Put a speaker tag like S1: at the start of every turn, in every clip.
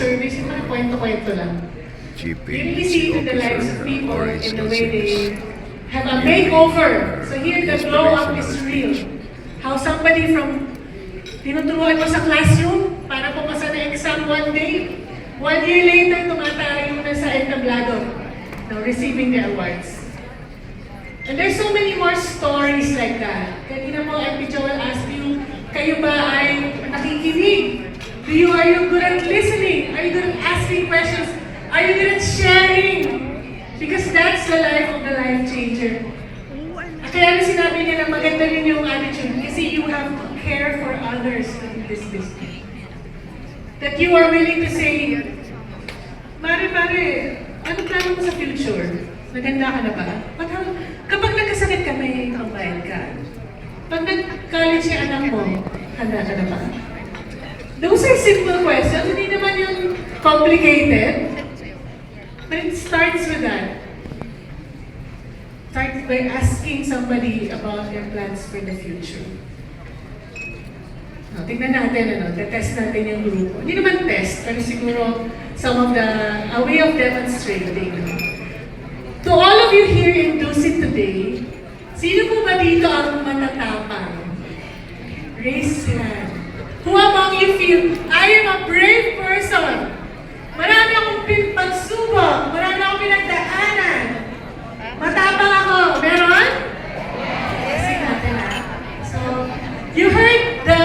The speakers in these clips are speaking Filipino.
S1: Service, yung mga kwento-kwento lang. You really see the lives of people in the way they have a makeover. So here, the glow-up is real. How somebody from tinuturuan mo sa classroom para pumasa na exam one day, 1 year later, tumatayo na sa entablado, receiving the awards. And there's so many more stories like that. Kanina mo, MP Joel asked you, kayo ba ay nakikinig? Are you good at listening? Are you good at asking questions? Are you good at sharing? Because that's the life of the life changer. Kaya na sinabi niya na maganda rin yung attitude kasi you have to care for others in this business. That you are willing to say, Mare, ano plano mo sa future? Naganda ka na ba? Kapag nagkasakit ka, may pambayad ka. Pag nag-college yung anak mo, handa ka na ba? Those are simple questions. Hindi naman yung complicated. But it starts with that. Start by asking somebody about their plans for the future. Tingnan natin, test natin yung grupo. Hindi naman test, pero siguro some of a way of demonstrating. To all of you here in Dusit today, sino po ba dito ang matatapang? Raise hand. Who among you feel, I am a brave person? Marami akong pagsubok, marami akong pinagdaanan. Matapang ako. Meron? Yes, natin na. So, you heard the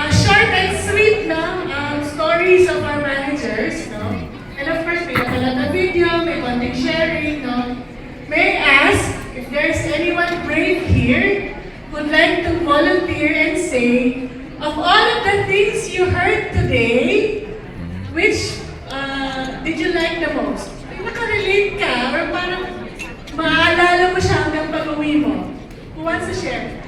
S1: short and sweet stories of our managers, no? And of course, may napala na video, may konting sharing, no? May I ask if there's anyone brave here who'd like to volunteer and say, of all of the things you heard today, which did you like the most? Nakarelate ka, or parang maaalala mo siya hanggang pag-uwi mo. Who wants to share?